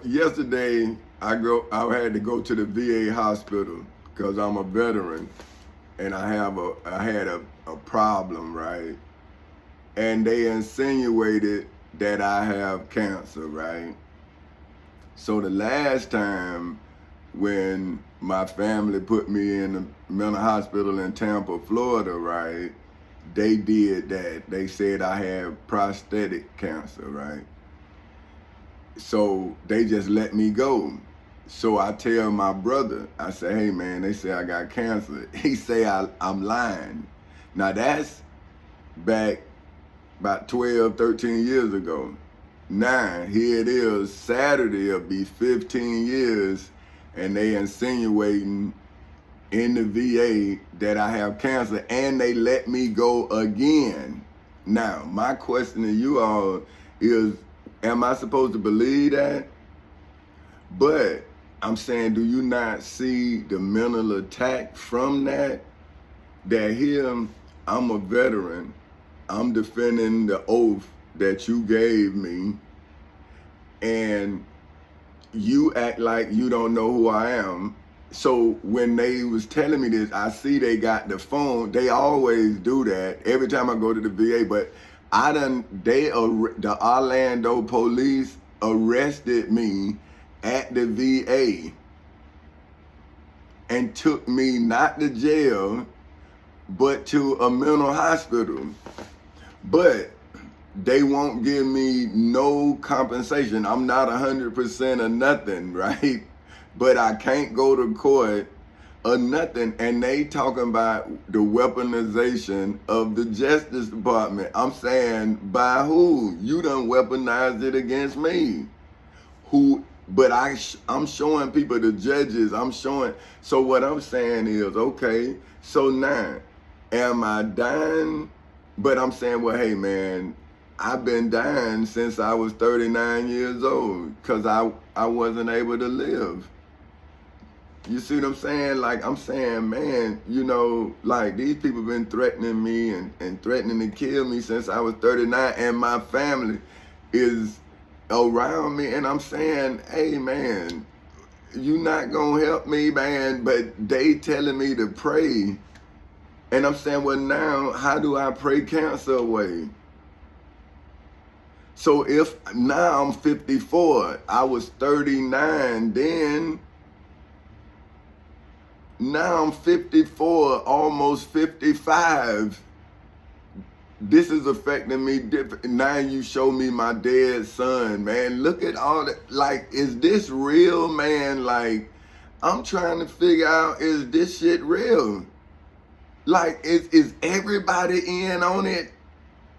Yesterday, I had to go to the VA hospital because I'm a veteran, and I had a problem, right? And they insinuated that I have cancer, right? So the last time when my family put me in the mental hospital in Tampa, Florida, right? They did that. They said I had prostate cancer, right? So they just let me go. So I tell my brother, I say, hey man, they say I got cancer. He say I'm lying. Now that's back about 12, 13 years ago. Now, here it is, Saturday it'll be 15 years, and they insinuating in the VA that I have cancer, and they let me go again. Now, my question to you all is, am I supposed to believe that? But I'm saying, do you not see the mental attack from that? That here, I'm a veteran. I'm defending the oath that you gave me, and you act like you don't know who I am. So when they was telling me this, I see they got the phone. They always do that every time I go to the VA. But the Orlando police arrested me at the VA and took me not to jail, but to a mental hospital. But they won't give me no compensation. I'm not 100% or nothing, right? But I can't go to court or nothing. And they talking about the weaponization of the Justice Department. I'm saying, by who? You done weaponized it against me. Who? But I'm showing people, the judges, I'm showing. So what I'm saying is, okay, so now, am I dying? But I'm saying, well, hey man, I've been dying since I was 39 years old because I wasn't able to live. You see what I'm saying? Like, I'm saying, man, like these people been threatening me and threatening to kill me since I was 39, and my family is around me, and I'm saying, hey man, you not gonna help me, man, but they telling me to pray. And I'm saying, well now, how do I pray cancer away? So if now I'm 54, I was 39 then, now I'm 54, almost 55. This is affecting me different. Now you show me my dead son, man. Look at all that. Like, is this real, man? Like, I'm trying to figure out, is this shit real? Like, is everybody in on it?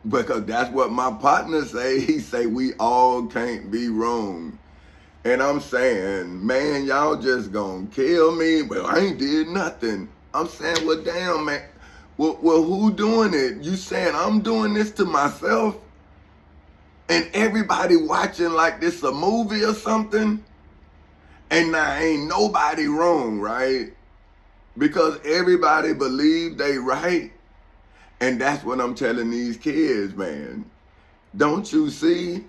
Because that's what my partner say. He say we all can't be wrong. And I'm saying, man, y'all just gonna kill me. Well, I ain't did nothing. I'm saying, well, damn, man. Well, who doing it? You saying I'm doing this to myself? And everybody watching like this a movie or something? And now ain't nobody wrong, right? Because everybody believe they right. And that's what I'm telling these kids, man. Don't you see?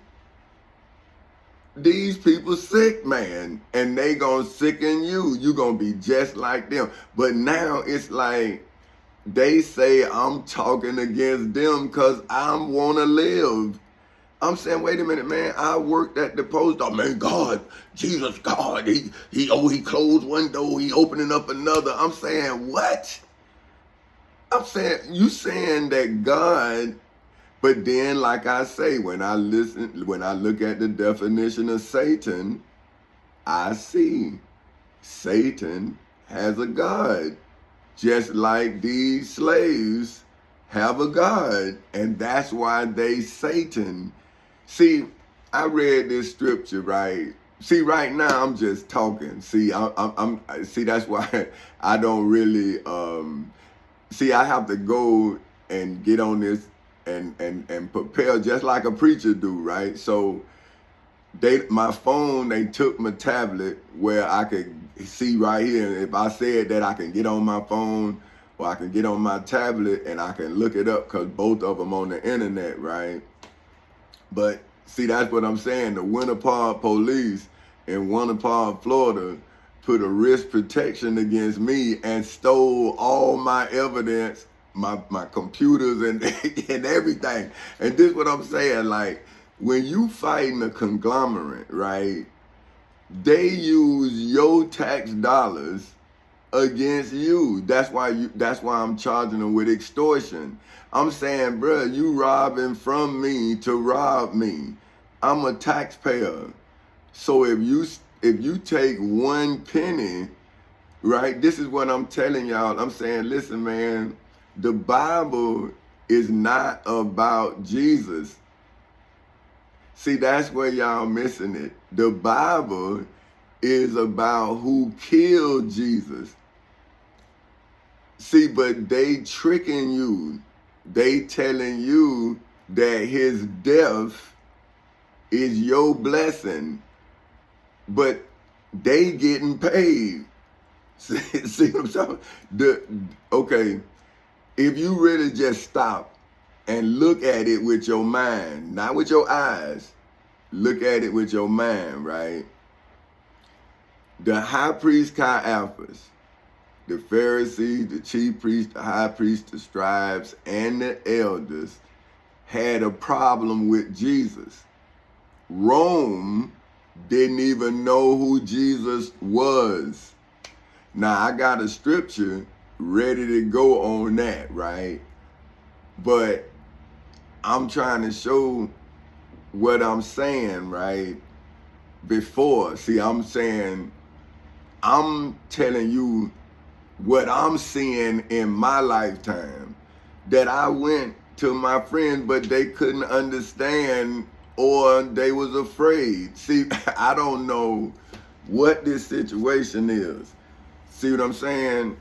These people sick, man. And they gonna sicken you. You gonna be just like them. But now it's like, they say I'm talking against them because I want to live. I'm saying, wait a minute, man. I worked at the post office. Man, God, Jesus, God. He closed one door. He opening up another. I'm saying, what? I'm saying, you saying that God, but then, like I say, when I look at the definition of Satan, I see Satan has a God. Just like these slaves have a God, and that's why they Satan. See, I read this scripture, right? See, right now I'm just talking. See, I'm see, that's why I don't really see. I have to go and get on this and prepare just like a preacher do, right? So my phone, they took my tablet where I could see right here. If I said that, I can get on my phone or I can get on my tablet and I can look it up because both of them on the internet, right? But see, that's what I'm saying. The Winter Park police, in Winter Park, Florida, put a risk protection against me and stole all my evidence, my computers and and everything. And this is what I'm saying, like, when you fighting a conglomerate, right, they use your tax dollars against you. That's why I'm charging them with extortion. I'm saying, bruh, you robbing from me to rob me. I'm a taxpayer. So if you take one penny, right, this is what I'm telling y'all. I'm saying, listen, man, the Bible is not about Jesus. See, that's where y'all missing it. The Bible is about who killed Jesus. See, but they tricking you. They telling you that his death is your blessing, but they getting paid. See what I'm saying? Okay, if you really just stop and look at it with your mind, not with your eyes, look at it with your mind, right? The high priest Caiaphas, the Pharisees, the chief priests, the high priests, the scribes, and the elders had a problem with Jesus. Rome didn't even know who Jesus was. Now, I got a scripture ready to go on that, right? But I'm trying to show what I'm saying, right? Before, see, I'm telling you what I'm seeing in my lifetime, that I went to my friends, but they couldn't understand or they was afraid. See, I don't know what this situation is. See what I'm saying?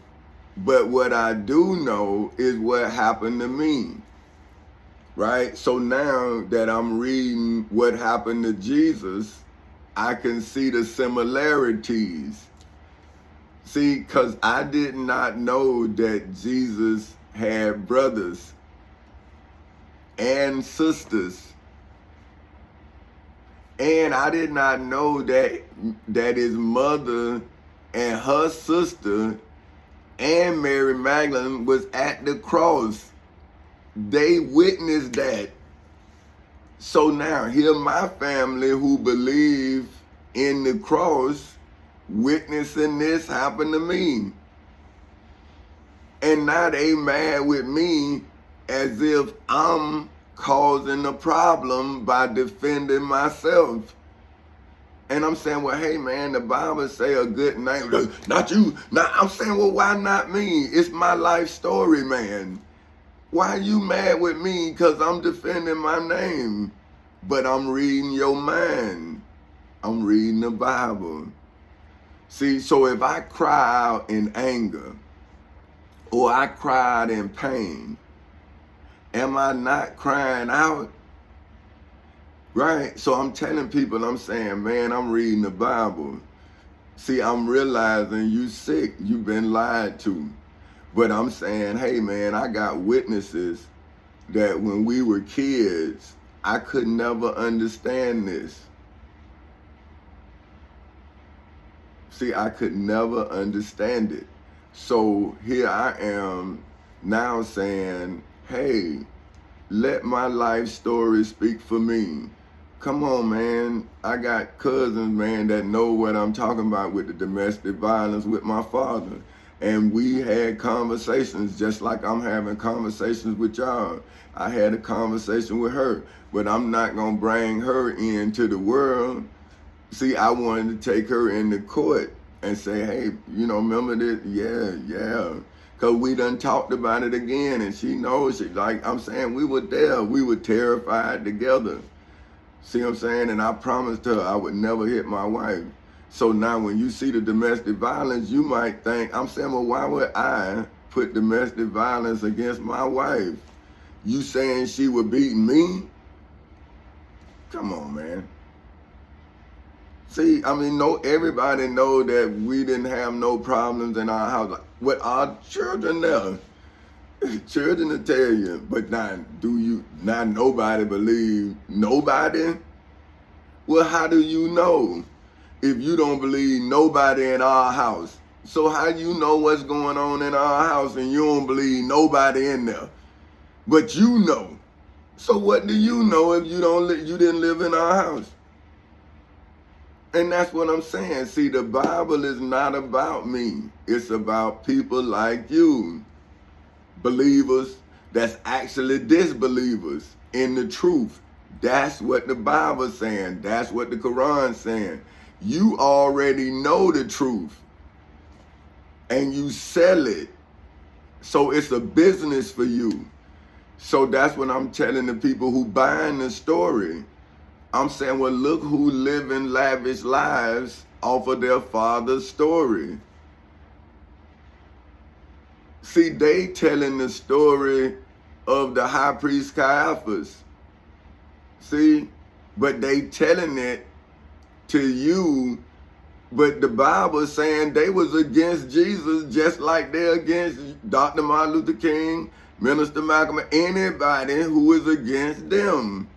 But what I do know is what happened to me, right? So now that I'm reading what happened to Jesus, I can see the similarities. See, because I did not know that Jesus had brothers and sisters. And I did not know that his mother and her sister and Mary Magdalene was at the cross. They witnessed that. So now here my family who believe in the cross witnessing this happen to me. And now they mad with me as if I'm causing a problem by defending myself. And I'm saying, well, hey man, the Bible say a good name. Not you. I'm saying, well, why not me? It's my life story, man. Why are you mad with me? Because I'm defending my name. But I'm reading your mind. I'm reading the Bible. See, so if I cry out in anger or I cried in pain, am I not crying out? Right? So I'm telling people, I'm saying, man, I'm reading the Bible. See, I'm realizing you sick. You've been lied to. But I'm saying, hey, man, I got witnesses that when we were kids, I could never understand this. See, I could never understand it. So here I am now saying, hey, let my life story speak for me. Come on, man. I got cousins, man, that know what I'm talking about with the domestic violence with my father. And we had conversations just like I'm having conversations with y'all. I had a conversation with her, but I'm not going to bring her into the world. See, I wanted to take her into court and say, hey, you know, remember this? Yeah. Because we done talked about it again, and she knows. She, like I'm saying, we were there. We were terrified together. See what I'm saying? And I promised her I would never hit my wife. So now when you see the domestic violence, you might think, I'm saying, well, why would I put domestic violence against my wife? You saying she was beating me? Come on, man. See, I mean, everybody know that we didn't have no problems in our house. With our children now, children will tell you, but not nobody believe nobody? Well, how do you know? if you don't believe nobody in our house? So how you know what's going on in our house and you don't believe nobody in there? But you know. So what do you know if you didn't live in our house? And that's what I'm saying. See, the Bible is not about me. It's about people like you, believers that's actually disbelievers in the truth. That's what the Bible's saying. That's what the Quran's saying. You already know the truth and you sell it. So it's a business for you. So that's what I'm telling the people who buying the story. I'm saying, well, look who living lavish lives off of their father's story. See, they telling the story of the high priest Caiaphas. See, but they telling it to you, but the Bible is saying they was against Jesus just like they're against Dr. Martin Luther King, Minister Malcolm, anybody who is against them.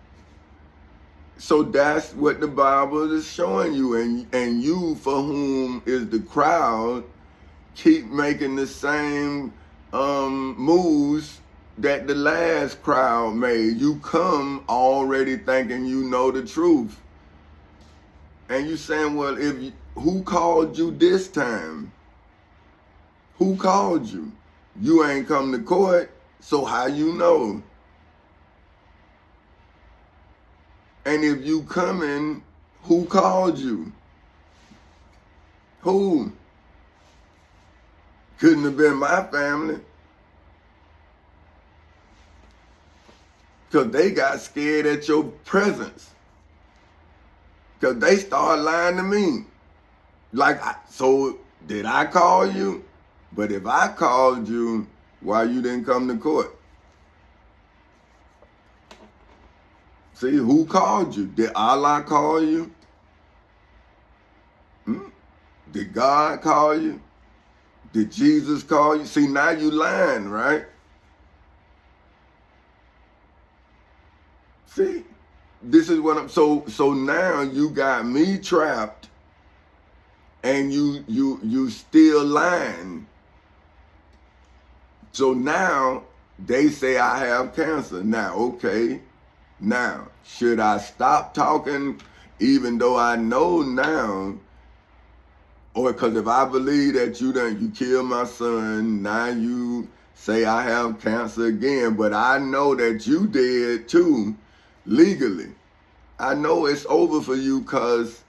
So that's what the Bible is showing you. And you, for whom is the crowd, keep making the same moves that the last crowd made. You come already thinking you know the truth. And you saying, well, who called you this time? Who called you? You ain't come to court, so how you know? And if you coming, who called you? Who? Couldn't have been my family. Because they got scared at your presence. Because they started lying to me. Like, so did I call you? But if I called you, why you didn't come to court? See, who called you? Did Allah call you? Did God call you? Did Jesus call you? See, now you lying, right? See, this is what I'm, so now you got me trapped and you still lying. So now they say I have cancer. Now, okay. Now, should I stop talking even though I know now? Or because if I believe that you killed my son, now you say I have cancer again, but I know that you did too, legally. I know it's over for you because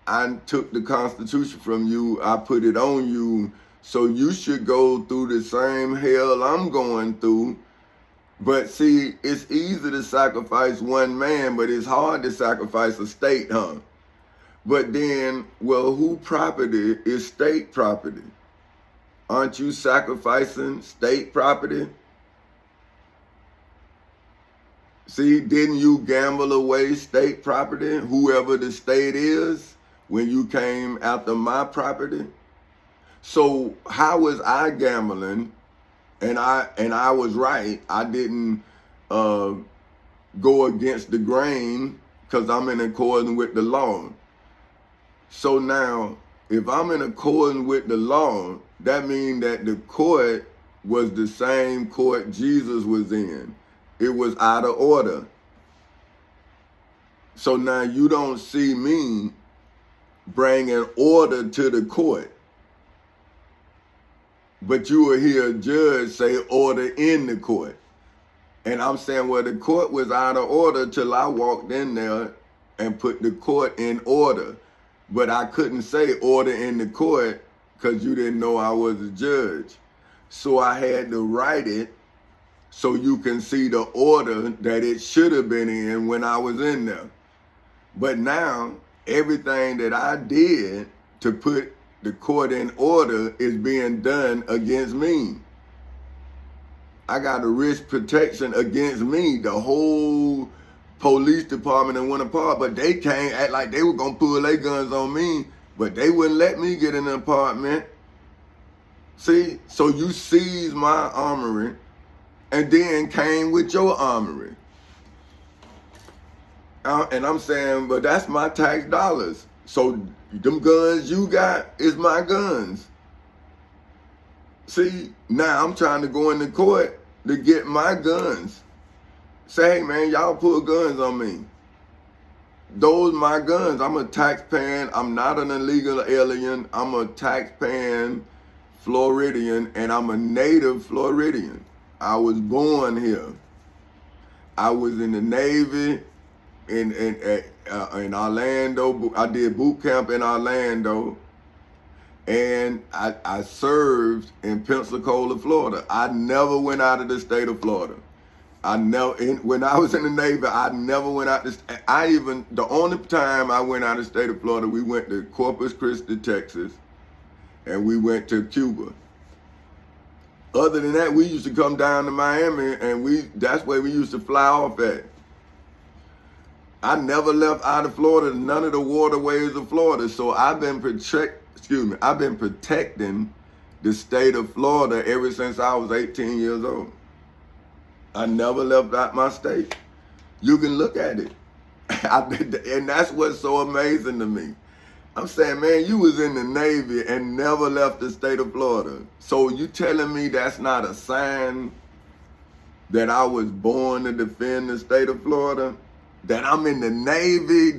I took the Constitution from you, I put it on you, so you should go through the same hell I'm going through. But see, it's easy to sacrifice one man, but it's hard to sacrifice a state, huh? But then, well, who property is state property? Aren't you sacrificing state property? See, didn't you gamble away state property, whoever the state is, when you came after my property? So how was I gambling? And I was right. I didn't go against the grain because I'm in accordance with the law. So now, if I'm in accordance with the law, that means that the court was the same court Jesus was in. It was out of order. So now you don't see me bringing order to the court. But you will hear a judge say order in the court. And I'm saying, well, the court was out of order till I walked in there and put the court in order. But I couldn't say order in the court because you didn't know I was a judge. So I had to write it so you can see the order that it should have been in when I was in there. But now, everything that I did to put the court in order is being done against me. I got a risk protection against me. The whole police department and went apart, but they can't act like they were gonna pull their guns on me, but they wouldn't let me get in an apartment. See, so you seized my armory and then came with your armory. And I'm saying, but that's my tax dollars. So Them guns you got is my guns. See, now I'm trying to go into court to get my guns. Say, hey man, y'all pull guns on me. Those my guns. I'm a taxpaying. I'm not an illegal alien. I'm a taxpaying Floridian, and I'm a native Floridian. I was born here. I was in the Navy in Orlando. I did boot camp in Orlando, and I served in Pensacola, Florida. I never went out of the state of Florida. When I was in the Navy, I never went out. The only time I went out of the state of Florida, we went to Corpus Christi, Texas, and we went to Cuba. Other than that, we used to come down to Miami, and that's where we used to fly off at. I never left out of Florida, none of the waterways of Florida. So I've been protecting the state of Florida ever since I was 18 years old. I never left out my state. You can look at it. And that's what's so amazing to me. I'm saying, man, you was in the Navy and never left the state of Florida. So you telling me that's not a sign that I was born to defend the state of Florida? That I'm in the Navy?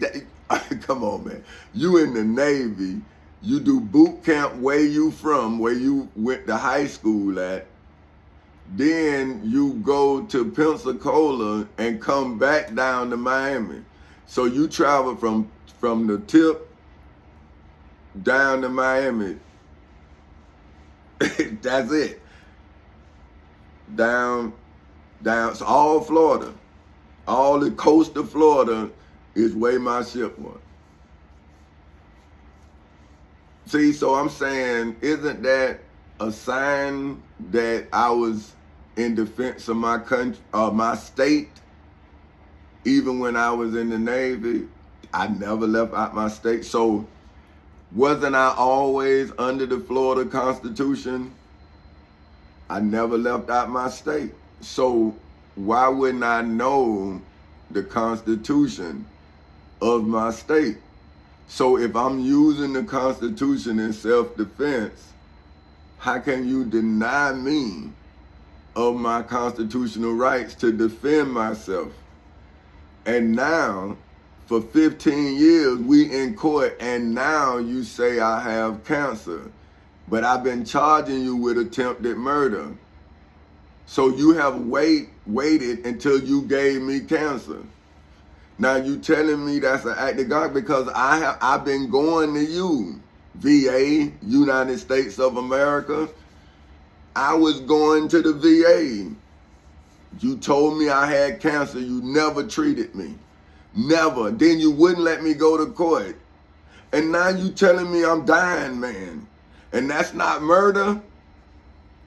Come on, man. You in the Navy. You do boot camp where you went to high school at. Then you go to Pensacola and come back down to Miami. So you travel from the tip down to Miami. That's it. Down, so all Florida, all the coast of Florida is where my ship was. See, so I'm saying, isn't that a sign that I was in defense of my country, my state? Even when I was in the Navy, I never left out my state. So wasn't I always under the Florida Constitution? I never left out my state. So why wouldn't I know the Constitution of my state? So if I'm using the Constitution in self-defense, how can you deny me of my constitutional rights to defend myself? And now, for 15 years, we in court, and now you say I have cancer. But I've been charging you with attempted murder. So you have waited until you gave me cancer. Now you telling me that's an act of God, because I've been going to you, VA, United States of America. I was going to the VA. You told me I had cancer. You never treated me. Never. Then you wouldn't let me go to court. And now you telling me I'm dying, man. And that's not murder?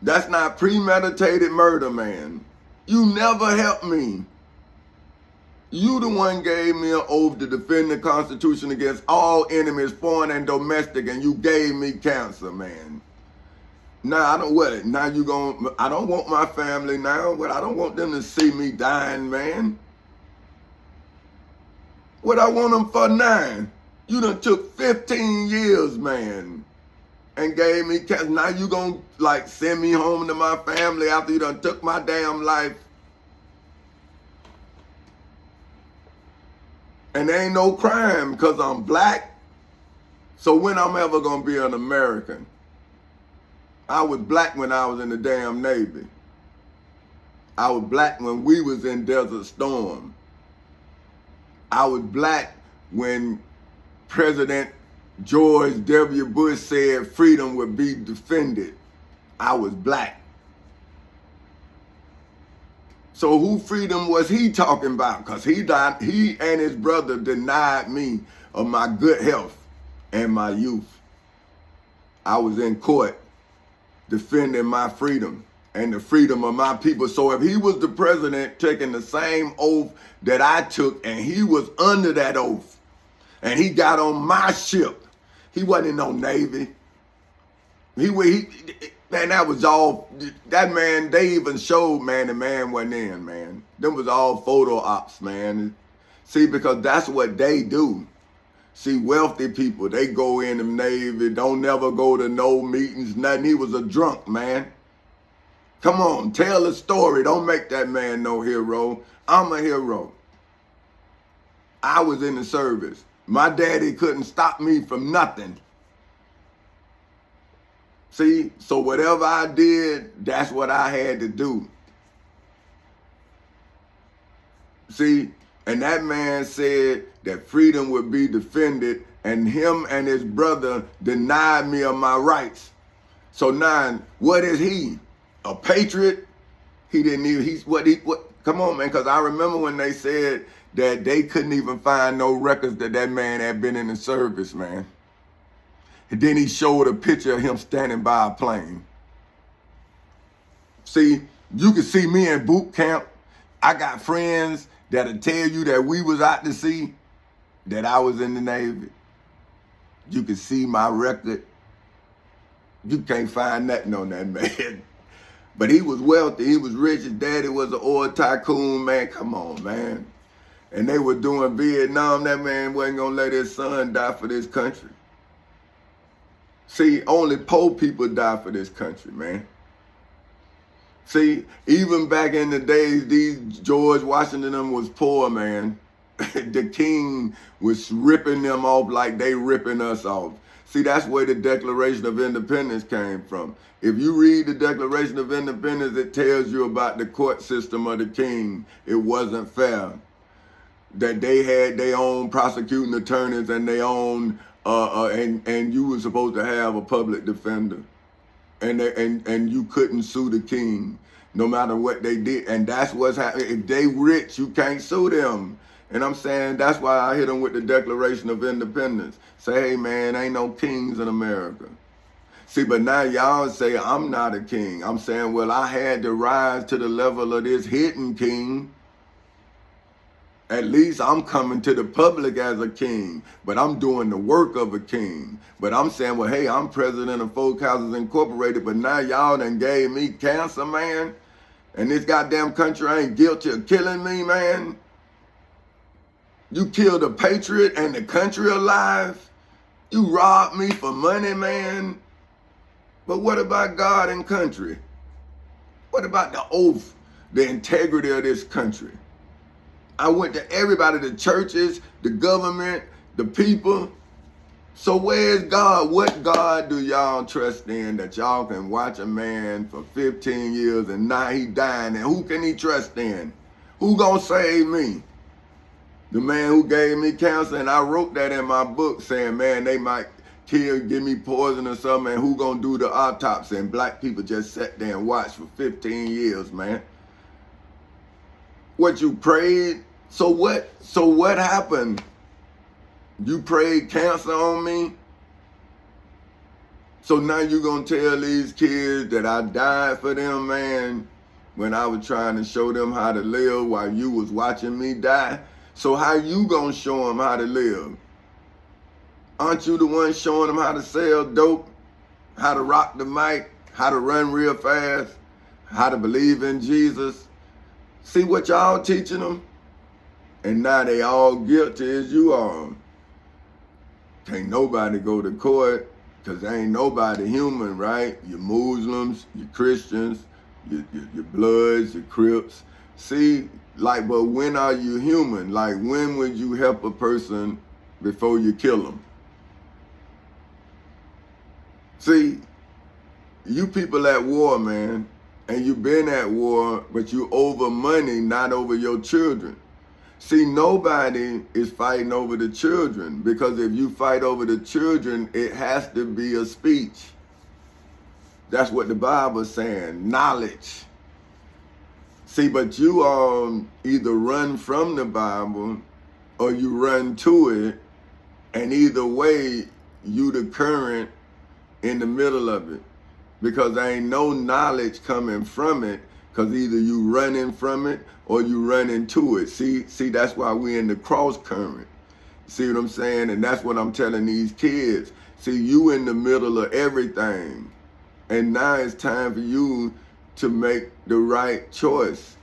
That's not premeditated murder, man. You never helped me. You the one gave me an oath to defend the Constitution against all enemies, foreign and domestic, and you gave me cancer, man. Now I don't what? Now I don't want my family now, but I don't want them to see me dying, man. What I want them for now? You done took 15 years, man, and gave me cancer. Now you gonna like send me home to my family after you done took my damn life? And there ain't no crime because I'm black. So when I'm ever gonna be an American? I was black when I was in the damn Navy. I was black when we was in Desert Storm. I was black when President George W. Bush said freedom would be defended. I was black. So who freedom was he talking about? Because he and his brother denied me of my good health and my youth. I was in court defending my freedom and the freedom of my people. So if he was the president taking the same oath that I took, and he was under that oath, and he got on my ship, he wasn't in no Navy. Man, that was all, that man, they even showed, man, the man wasn't in, man. Them was all photo ops, man. See, because that's what they do. See, wealthy people, they go in the Navy, don't never go to no meetings, nothing. He was a drunk, man. Come on, tell the story. Don't make that man no hero. I'm a hero. I was in the service. My daddy couldn't stop me from nothing. See, so whatever I did, that's what I had to do. See, and that man said that freedom would be defended, and him and his brother denied me of my rights. So now, what is he? A patriot? He didn't even, come on, man, because I remember when they said that they couldn't even find no records that man had been in the service, man. And then he showed a picture of him standing by a plane. See, you can see me in boot camp. I got friends that'll tell you that we was out to sea, that I was in the Navy. You can see my record. You can't find nothing on that man. But he was wealthy, he was rich, his daddy was an oil tycoon, man. Come on, man. And they were doing Vietnam. That man wasn't gonna let his son die for this country. See, only poor people die for this country, man. See, even back in the days, these George Washington them was poor, man. The king was ripping them off like they ripping us off. See, that's where the Declaration of Independence came from. If you read the Declaration of Independence, it tells you about the court system of the king. It wasn't fair. That they had their own prosecuting attorneys and their own, and you were supposed to have a public defender. And you couldn't sue the king no matter what they did. And that's what's happening. If they rich, you can't sue them. And I'm saying that's why I hit them with the Declaration of Independence. Say, hey, man, ain't no kings in America. See, but now y'all say I'm not a king. I'm saying, well, I had to rise to the level of this hidden king. At least I'm coming to the public as a king, but I'm doing the work of a king. But I'm saying, well, hey, I'm president of Folk Houses Incorporated, but now y'all done gave me cancer, man. And this goddamn country ain't guilty of killing me, man. You killed a patriot and the country alive. You robbed me for money, man. But what about God and country? What about the oath, the integrity of this country? I went to everybody, the churches, the government, the people. So where's God? What God do y'all trust in that y'all can watch a man for 15 years and now he dying? And who can he trust in? Who gonna save me? The man who gave me cancer, and I wrote that in my book saying, man, they might give me poison or something, and who gonna do the autopsy? And black people just sat there and watched for 15 years, man. What, you prayed? So what happened? You prayed cancer on me? So now you gonna tell these kids that I died for them, man, when I was trying to show them how to live while you was watching me die? So how you gonna show them how to live? Aren't you the one showing them how to sell dope, how to rock the mic, how to run real fast, how to believe in Jesus? See what y'all teaching them? And now they all guilty as you are. Can't nobody go to court because ain't nobody human, right? You're Muslims, you're Christians, you're Bloods, you're Crips. See, like, but when are you human? Like, when would you help a person before you kill them? See, you people at war, man, and you been at war, but you over money, not over your children. See, nobody is fighting over the children, because if you fight over the children, it has to be a speech. That's what the Bible's saying, knowledge. See, but you either run from the Bible or you run to it, and either way, you the current in the middle of it, because there ain't no knowledge coming from it, because either you running from it or you running to it. See, that's why we in the cross current. See what I'm saying? And that's what I'm telling these kids. See, you in the middle of everything, and now it's time for you to make the right choice.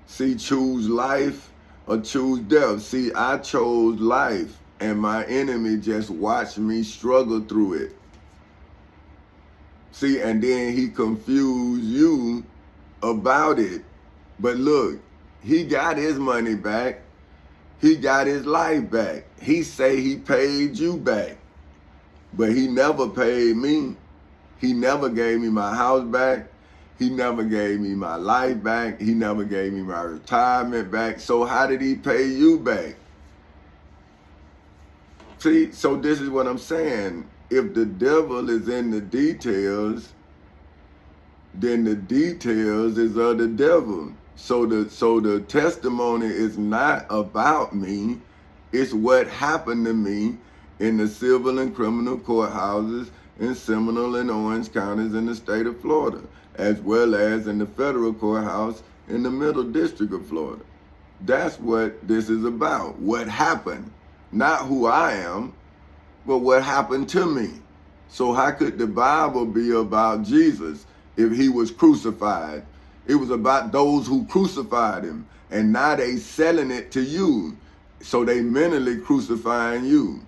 See, choose life or choose death. See, I chose life, and my enemy just watched me struggle through it. See, and then he confused you about it. But look, he got his money back. He got his life back. He say he paid you back, but he never paid me. He never gave me my house back. He never gave me my life back. He never gave me my retirement back. So how did he pay you back? See, so this is what I'm saying. If the devil is in the details, then the details is of the devil. So the testimony is not about me. It's what happened to me in the civil and criminal courthouses in Seminole and Orange counties in the state of Florida, as well as in the federal courthouse in the Middle District of Florida. That's what this is about. What happened. Not who I am, but what happened to me. So how could the Bible be about Jesus if he was crucified? It was about those who crucified him. And now they selling it to you. So they mentally crucifying you.